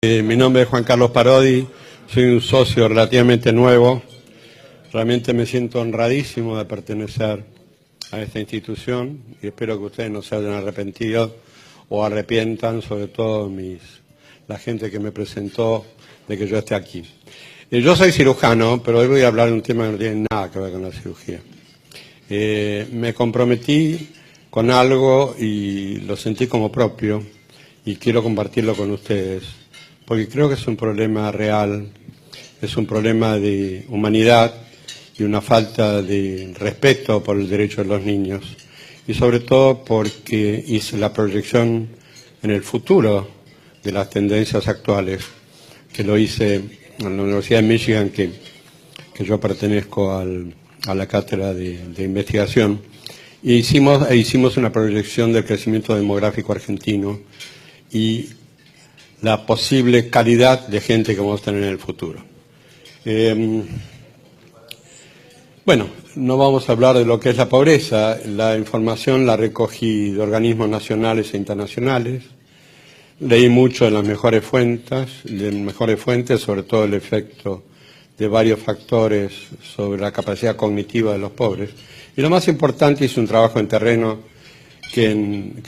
Mi nombre es Juan Carlos Parodi, soy un socio relativamente nuevo. Realmente me siento honradísimo de pertenecer a esta institución y espero que ustedes no se hayan arrepentido o arrepientan, sobre todo la gente que me presentó, de que yo esté aquí. Yo soy cirujano, pero hoy voy a hablar de un tema que no tiene nada que ver con la cirugía. Me comprometí con algo y lo sentí como propio y quiero compartirlo con ustedes, porque creo que es un problema real, es un problema de humanidad y una falta de respeto por el derecho de los niños, y sobre todo porque hice la proyección en el futuro de las tendencias actuales, que lo hice en la Universidad de Michigan, que yo pertenezco a la cátedra de investigación, e hicimos una proyección del crecimiento demográfico argentino y la posible calidad de gente que vamos a tener en el futuro. Bueno, no vamos a hablar de lo que es la pobreza. La información la recogí de organismos nacionales e internacionales. Leí mucho de las mejores fuentes, sobre todo el efecto de varios factores sobre la capacidad cognitiva de los pobres. Y lo más importante, hice un trabajo en terreno que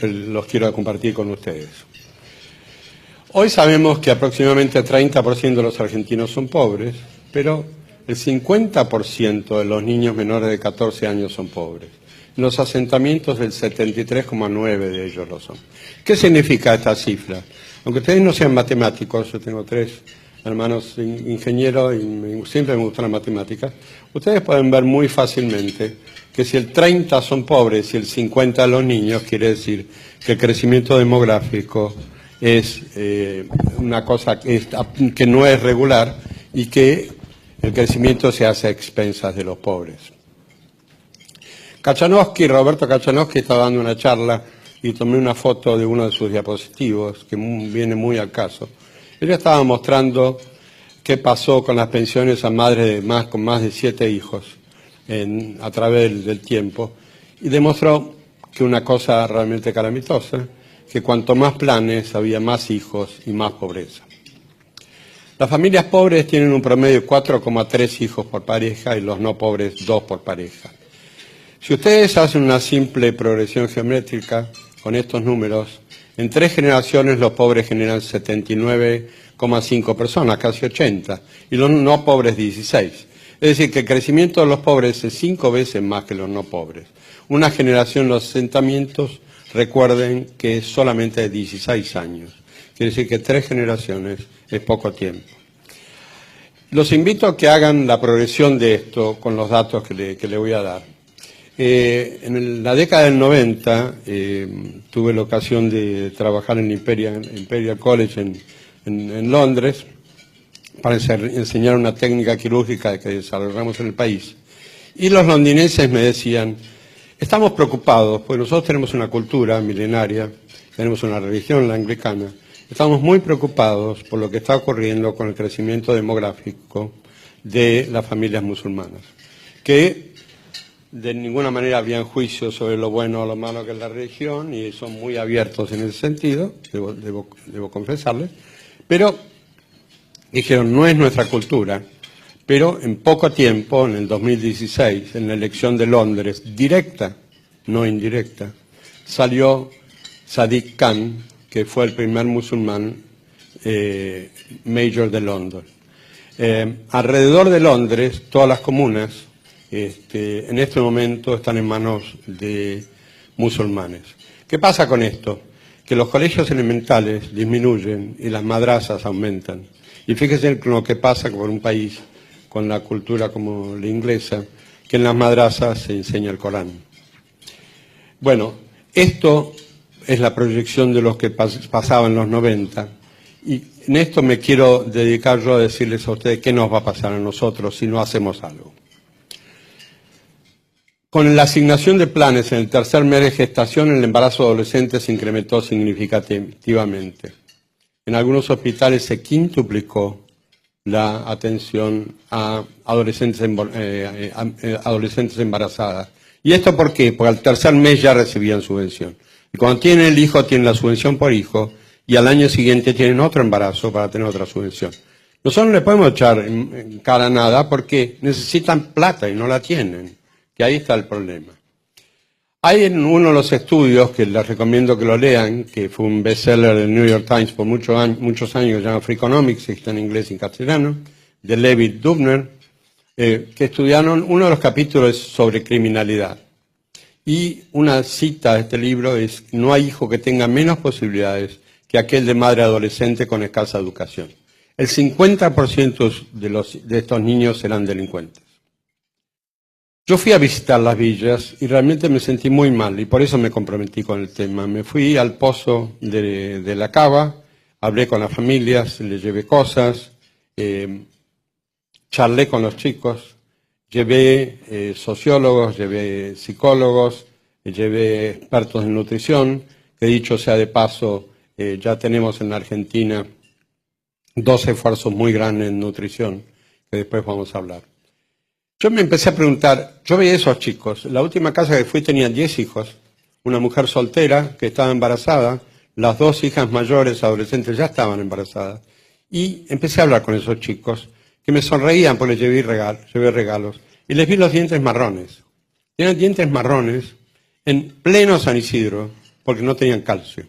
los quiero compartir con ustedes. Hoy sabemos que aproximadamente 30% de los argentinos son pobres, pero el 50% de los niños menores de 14 años son pobres. En los asentamientos el 73,9% de ellos lo son. ¿Qué significa esta cifra? Aunque ustedes no sean matemáticos, yo tengo 3 hermanos ingenieros y siempre me gustan las matemáticas, ustedes pueden ver muy fácilmente que si el 30 son pobres y el 50 de los niños, quiere decir que el crecimiento demográfico es una cosa que no es regular y que el crecimiento se hace a expensas de los pobres. Roberto Kachanowski estaba dando una charla y tomé una foto de uno de sus diapositivos que viene muy al caso. Él estaba mostrando qué pasó con las pensiones a madres con más de 7 hijos a través del tiempo, y demostró que una cosa realmente calamitosa, que cuanto más planes había más hijos y más pobreza. Las familias pobres tienen un promedio de 4,3 hijos por pareja y los no pobres 2 por pareja. Si ustedes hacen una simple progresión geométrica con estos números, en 3 generaciones los pobres generan 79,5 personas, casi 80, y los no pobres 16. Es decir, que el crecimiento de los pobres es 5 veces más que los no pobres. Una generación, los asentamientos, recuerden que es solamente de 16 años. Quiere decir que 3 generaciones es poco tiempo. Los invito a que hagan la progresión de esto con los datos que le voy a dar. En la década del 90 tuve la ocasión de trabajar en Imperial College en Londres para enseñar una técnica quirúrgica que desarrollamos en el país. Y los londinenses me decían, estamos preocupados, pues nosotros tenemos una cultura milenaria, tenemos una religión, la anglicana, estamos muy preocupados por lo que está ocurriendo con el crecimiento demográfico de las familias musulmanas, que de ninguna manera habían juicios sobre lo bueno o lo malo que es la religión y son muy abiertos en ese sentido, debo confesarles, pero dijeron, no es nuestra cultura. Pero en poco tiempo, en el 2016, en la elección de Londres, directa, no indirecta, salió Sadiq Khan, que fue el primer musulmán mayor de Londres. Alrededor de Londres, todas las comunas, en este momento están en manos de musulmanes. ¿Qué pasa con esto? Que los colegios elementales disminuyen y las madrasas aumentan. Y fíjense lo que pasa con un país con la cultura como la inglesa, que en las madrasas se enseña el Corán. Bueno, esto es la proyección de los que pasaba en los 90, y en esto me quiero dedicar yo a decirles a ustedes qué nos va a pasar a nosotros si no hacemos algo. Con la asignación de planes en el tercer mes de gestación, el embarazo adolescente se incrementó significativamente. En algunos hospitales se quintuplicó la atención a adolescentes embarazadas. ¿Y esto por qué? Porque al tercer mes ya recibían subvención. Y cuando tienen el hijo, tienen la subvención por hijo, y al año siguiente tienen otro embarazo para tener otra subvención. Nosotros no le podemos echar en cara nada porque necesitan plata y no la tienen, que ahí está el problema. Hay en uno de los estudios, que les recomiendo que lo lean, que fue un bestseller del New York Times por muchos años, se llama Freakonomics, está en inglés y en castellano, de Levi Dubner, que estudiaron uno de los capítulos sobre criminalidad. Y una cita de este libro es: no hay hijo que tenga menos posibilidades que aquel de madre adolescente con escasa educación. El 50% de estos niños serán delincuentes. Yo fui a visitar las villas y realmente me sentí muy mal y por eso me comprometí con el tema. Me fui al pozo de la cava, hablé con las familias, les llevé cosas, charlé con los chicos, llevé sociólogos, llevé psicólogos, llevé expertos en nutrición, que dicho sea de paso, ya tenemos en la Argentina 2 esfuerzos muy grandes en nutrición, que después vamos a hablar. Yo me empecé a preguntar, yo veía a esos chicos, la última casa que fui tenían 10 hijos, una mujer soltera que estaba embarazada, las 2 hijas mayores, adolescentes, ya estaban embarazadas, y empecé a hablar con esos chicos, que me sonreían porque les llevé regalos, y les vi los dientes marrones. Tenían dientes marrones en pleno San Isidro, porque no tenían calcio.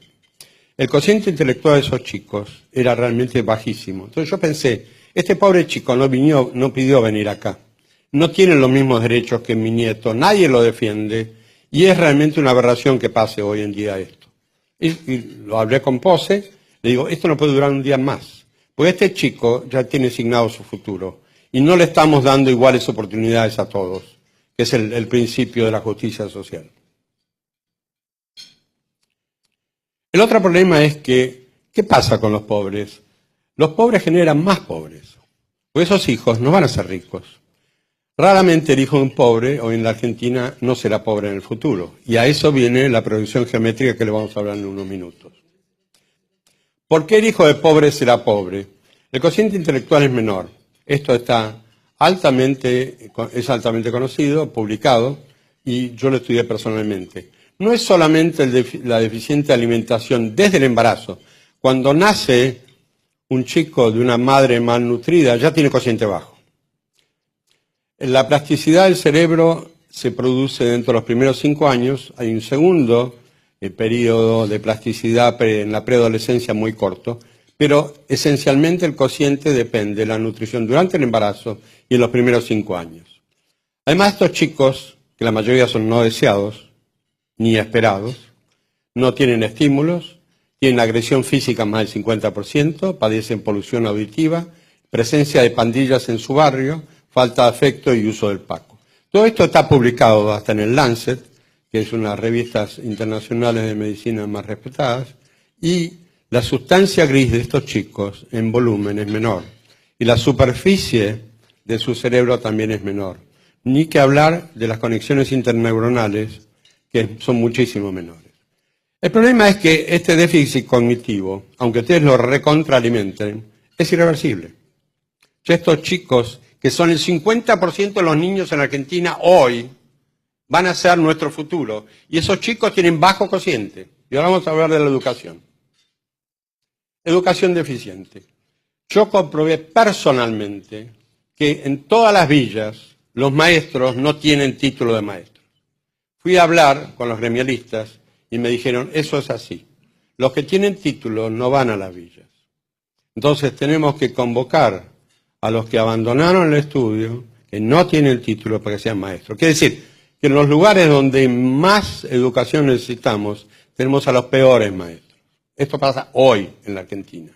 El cociente intelectual de esos chicos era realmente bajísimo. Entonces yo pensé, este pobre chico no pidió venir acá. No tiene los mismos derechos que mi nieto, nadie lo defiende, y es realmente una aberración que pase hoy en día esto. Y lo hablé con Pose, le digo, esto no puede durar un día más, porque este chico ya tiene asignado su futuro, y no le estamos dando iguales oportunidades a todos, que es el principio de la justicia social. El otro problema es que, ¿qué pasa con los pobres? Los pobres generan más pobres, porque esos hijos no van a ser ricos. Raramente el hijo de un pobre, hoy en la Argentina, no será pobre en el futuro. Y a eso viene la progresión geométrica que le vamos a hablar en unos minutos. ¿Por qué el hijo de pobre será pobre? El cociente intelectual es menor. Esto es altamente conocido, publicado, y yo lo estudié personalmente. No es solamente la deficiente alimentación desde el embarazo. Cuando nace un chico de una madre malnutrida, ya tiene cociente bajo. La plasticidad del cerebro se produce dentro de los primeros 5 años. Hay un segundo periodo de plasticidad en la preadolescencia muy corto, pero esencialmente el cociente depende de la nutrición durante el embarazo y en los primeros 5 años. Además, estos chicos, que la mayoría son no deseados ni esperados, no tienen estímulos, tienen agresión física más del 50%, padecen polución auditiva, presencia de pandillas en su barrio, falta de afecto y uso del paco. Todo esto está publicado hasta en el Lancet, que es una de las revistas internacionales de medicina más respetadas, y la sustancia gris de estos chicos en volumen es menor, y la superficie de su cerebro también es menor. Ni que hablar de las conexiones interneuronales, que son muchísimo menores. El problema es que este déficit cognitivo, aunque ustedes lo recontraalimenten, es irreversible. Estos chicos, que son el 50% de los niños en Argentina hoy, van a ser nuestro futuro. Y esos chicos tienen bajo cociente. Y ahora vamos a hablar de la educación. Educación deficiente. Yo comprobé personalmente que en todas las villas los maestros no tienen título de maestro. Fui a hablar con los gremialistas y me dijeron, eso es así. Los que tienen título no van a las villas. Entonces tenemos que convocar a los que abandonaron el estudio, que no tienen título para que sean maestros. Quiere decir que en los lugares donde más educación necesitamos, tenemos a los peores maestros. Esto pasa hoy en la Argentina.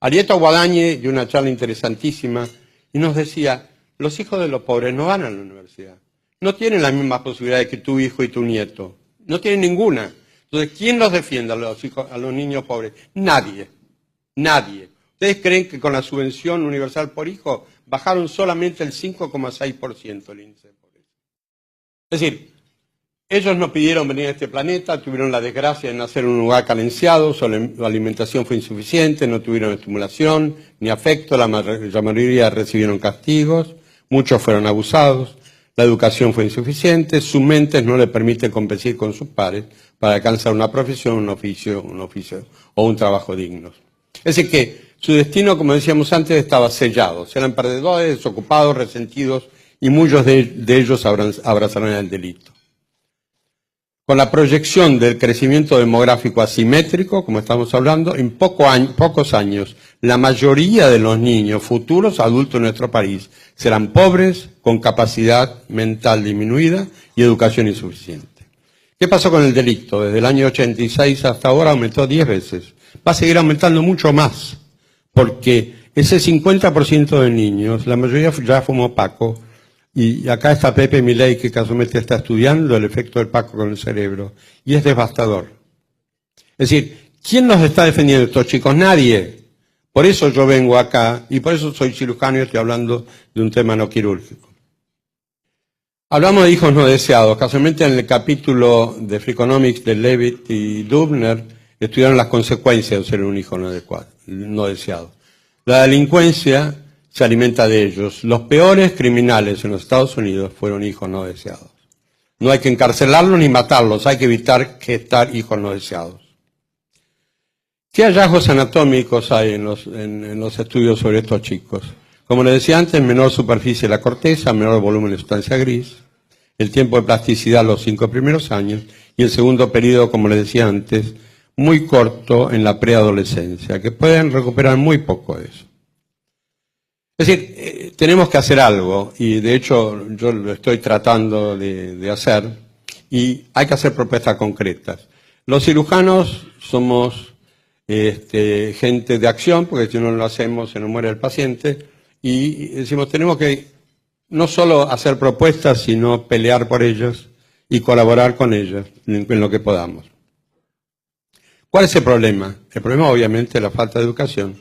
Arieta Guadañe dio una charla interesantísima y nos decía, los hijos de los pobres no van a la universidad. No tienen las mismas posibilidades que tu hijo y tu nieto. No tienen ninguna. Entonces, ¿quién los defiende a los niños pobres? Nadie. Nadie. ¿Ustedes creen que con la subvención universal por hijo bajaron solamente el 5,6% el índice de pobreza? Es decir, ellos no pidieron venir a este planeta, tuvieron la desgracia de nacer en un lugar carenciado, su alimentación fue insuficiente, no tuvieron estimulación ni afecto, la mayoría recibieron castigos, muchos fueron abusados. La educación fue insuficiente, su mente no le permite competir con sus pares para alcanzar una profesión, un oficio o un trabajo digno. Es decir que su destino, como decíamos antes, estaba sellado. Eran perdedores, desocupados, resentidos, y muchos de ellos abrazaron el delito. Con la proyección del crecimiento demográfico asimétrico, como estamos hablando, en pocos años, la mayoría de los niños futuros adultos en nuestro país serán pobres, con capacidad mental disminuida y educación insuficiente. ¿Qué pasó con el delito? Desde el año 86 hasta ahora aumentó 10 veces. Va a seguir aumentando mucho más, porque ese 50% de niños, la mayoría ya fumó paco, y acá está Pepe Milei, que casualmente está estudiando el efecto del paco con el cerebro, y es devastador. Es decir, ¿quién nos está defendiendo estos chicos? Nadie. Por eso yo vengo acá, y por eso soy cirujano y estoy hablando de un tema no quirúrgico. Hablamos de hijos no deseados. Casualmente en el capítulo de Freakonomics de Levitt y Dubner estudiaron las consecuencias de ser un hijo no deseado. La delincuencia se alimenta de ellos. Los peores criminales en los Estados Unidos fueron hijos no deseados. No hay que encarcelarlos ni matarlos, hay que evitar gestar hijos no deseados. ¿Qué hallazgos anatómicos hay en los estudios sobre estos chicos? Como les decía antes, menor superficie de la corteza, menor volumen de sustancia gris, el tiempo de plasticidad los 5 primeros años y el segundo periodo, como les decía antes, muy corto en la preadolescencia, que pueden recuperar muy poco de eso. Es decir, tenemos que hacer algo, y de hecho yo lo estoy tratando de hacer, y hay que hacer propuestas concretas. Los cirujanos somos gente de acción, porque si no lo hacemos se nos muere el paciente, y decimos, tenemos que no solo hacer propuestas, sino pelear por ellas y colaborar con ellas en lo que podamos. ¿Cuál es el problema? El problema obviamente es la falta de educación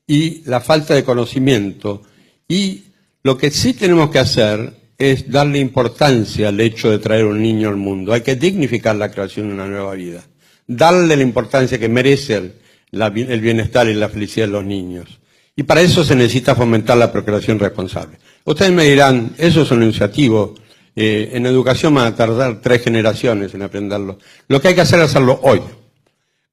y la falta de conocimiento, y lo que sí tenemos que hacer es darle importancia al hecho de traer un niño al mundo. Hay que dignificar la creación de una nueva vida, darle la importancia que merece el bienestar y la felicidad de los niños. Y para eso se necesita fomentar la procreación responsable. Ustedes me dirán, eso es un iniciativo, en educación van a tardar 3 generaciones en aprenderlo. Lo que hay que hacer es hacerlo hoy.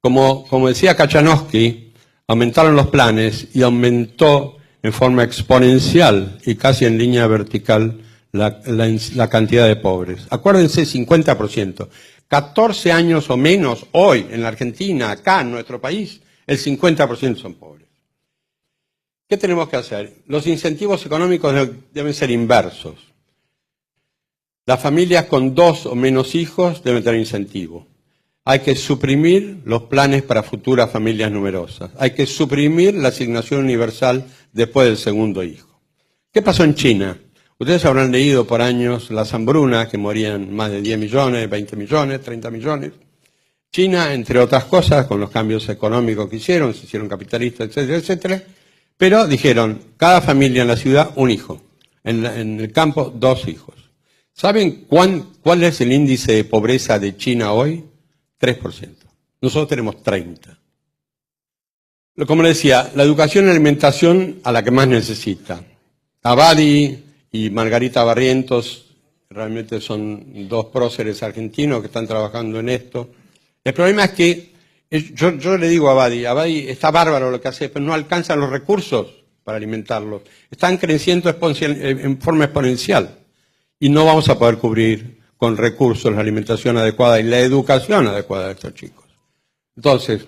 Como decía Kachanowski, aumentaron los planes y aumentó en forma exponencial y casi en línea vertical la cantidad de pobres. Acuérdense, 50%. 14 años o menos hoy en la Argentina, acá en nuestro país, el 50% son pobres. ¿Qué tenemos que hacer? Los incentivos económicos deben ser inversos. Las familias con 2 o menos hijos deben tener incentivo. Hay que suprimir los planes para futuras familias numerosas. Hay que suprimir la asignación universal después del segundo hijo. ¿Qué pasó en China? Ustedes habrán leído por años las hambrunas, que morían más de 10 millones, 20 millones, 30 millones. China, entre otras cosas, con los cambios económicos que hicieron, se hicieron capitalistas, etcétera, etcétera, pero dijeron, cada familia en la ciudad, un hijo. En el campo, 2 hijos. ¿Saben cuál es el índice de pobreza de China hoy? 3%. Nosotros tenemos 30%. Como les decía, la educación y alimentación a la que más necesita. Abadi y Margarita Barrientos realmente son 2 próceres argentinos que están trabajando en esto. El problema es que yo le digo a Abadi está bárbaro lo que hace, pero no alcanzan los recursos para alimentarlos. Están creciendo en forma exponencial y no vamos a poder cubrir con recursos la alimentación adecuada y la educación adecuada de estos chicos. Entonces,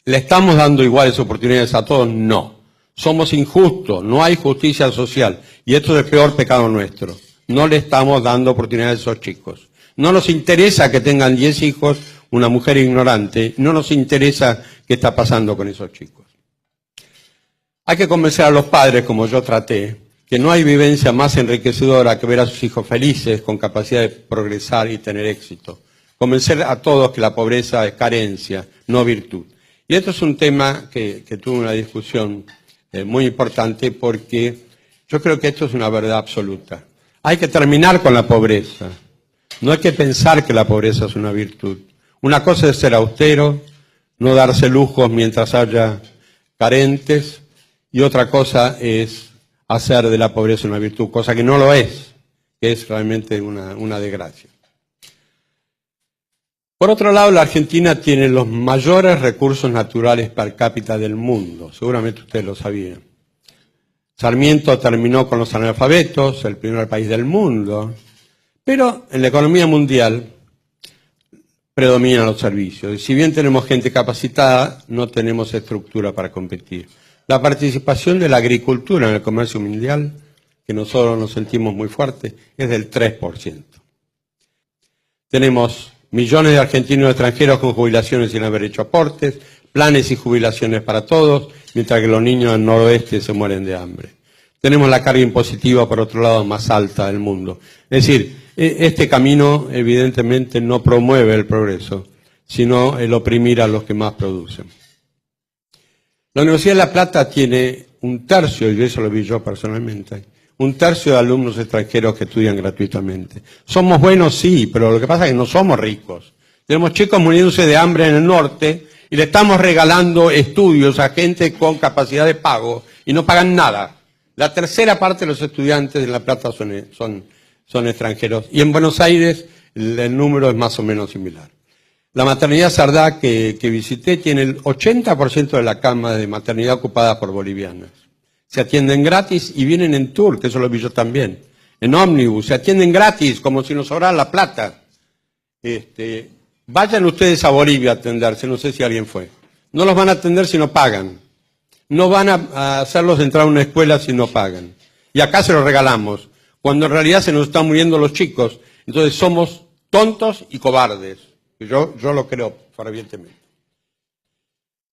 ¿le estamos dando iguales oportunidades a todos? No. Somos injustos, no hay justicia social, y esto es el peor pecado nuestro. No le estamos dando oportunidades a esos chicos. No nos interesa que tengan 10 hijos, una mujer ignorante, no nos interesa qué está pasando con esos chicos. Hay que convencer a los padres, como yo traté, que no hay vivencia más enriquecedora que ver a sus hijos felices, con capacidad de progresar y tener éxito. Convencer a todos que la pobreza es carencia, no virtud. Y esto es un tema que tuvo una discusión muy importante, porque yo creo que esto es una verdad absoluta. Hay que terminar con la pobreza. No hay que pensar que la pobreza es una virtud. Una cosa es ser austero, no darse lujos mientras haya carentes, y otra cosa es hacer de la pobreza una virtud, cosa que no lo es. que es realmente una desgracia. Por otro lado, la Argentina tiene los mayores recursos naturales per cápita del mundo, seguramente ustedes lo sabían. Sarmiento terminó con los analfabetos, el primer país del mundo, pero en la economía mundial predominan los servicios. Y si bien tenemos gente capacitada, no tenemos estructura para competir. La participación de la agricultura en el comercio mundial, que nosotros nos sentimos muy fuertes, es del 3%. Tenemos millones de argentinos extranjeros con jubilaciones sin haber hecho aportes, planes y jubilaciones para todos, mientras que los niños del noroeste se mueren de hambre. Tenemos la carga impositiva, por otro lado, más alta del mundo. Es decir, este camino evidentemente no promueve el progreso, sino el oprimir a los que más producen. La Universidad de La Plata tiene un tercio, y eso lo vi yo personalmente, un tercio de alumnos extranjeros que estudian gratuitamente. Somos buenos, sí, pero lo que pasa es que no somos ricos. Tenemos chicos muriéndose de hambre en el norte y le estamos regalando estudios a gente con capacidad de pago y no pagan nada. La tercera parte de los estudiantes de La Plata son extranjeros. Y en Buenos Aires el número es más o menos similar. La maternidad Sardá que visité tiene el 80% de la cama de maternidad ocupada por bolivianas. Se atienden gratis y vienen en tour, que eso lo vi yo también. En ómnibus, se atienden gratis, como si nos sobrara la plata. Vayan ustedes a Bolivia a atenderse, no sé si alguien fue. No los van a atender si no pagan. No van a hacerlos entrar a una escuela si no pagan. Y acá se los regalamos, cuando en realidad se nos están muriendo los chicos. Entonces somos tontos y cobardes. Yo lo creo fervientemente.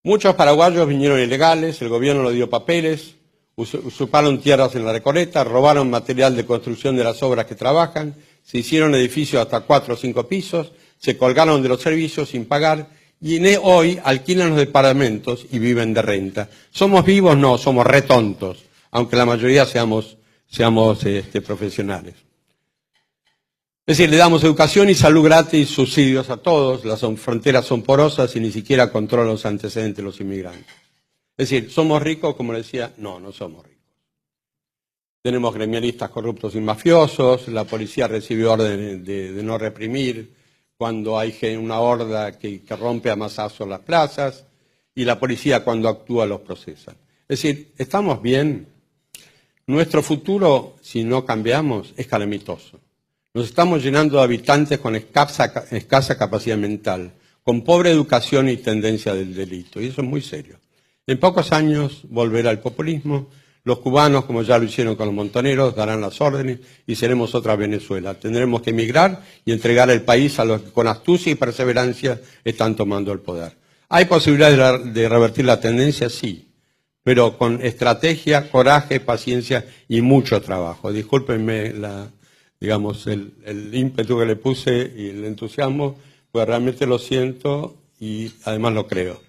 Muchos paraguayos vinieron ilegales, el gobierno les dio papeles, usurparon tierras en la Recoleta, robaron material de construcción de las obras que trabajan, se hicieron edificios hasta 4 o 5 pisos, se colgaron de los servicios sin pagar y hoy alquilan los departamentos y viven de renta. ¿Somos vivos? No, somos retontos, aunque la mayoría seamos profesionales. Es decir, le damos educación y salud gratis, subsidios a todos, las fronteras son porosas y ni siquiera controlan los antecedentes de los inmigrantes. Es decir, ¿somos ricos? Como le decía, no somos ricos. Tenemos gremialistas corruptos y mafiosos, la policía recibe órdenes de no reprimir cuando hay una horda que rompe a mazazos las plazas y la policía cuando actúa los procesa. Es decir, ¿estamos bien? Nuestro futuro, si no cambiamos, es calamitoso. Nos estamos llenando de habitantes con escasa capacidad mental, con pobre educación y tendencia del delito, y eso es muy serio. En pocos años volverá el populismo, los cubanos, como ya lo hicieron con los montoneros, darán las órdenes y seremos otra Venezuela. Tendremos que emigrar y entregar el país a los que con astucia y perseverancia están tomando el poder. ¿Hay posibilidad de revertir la tendencia? Sí, pero con estrategia, coraje, paciencia y mucho trabajo. Discúlpenme el ímpetu que le puse y el entusiasmo, pues realmente lo siento y además lo creo.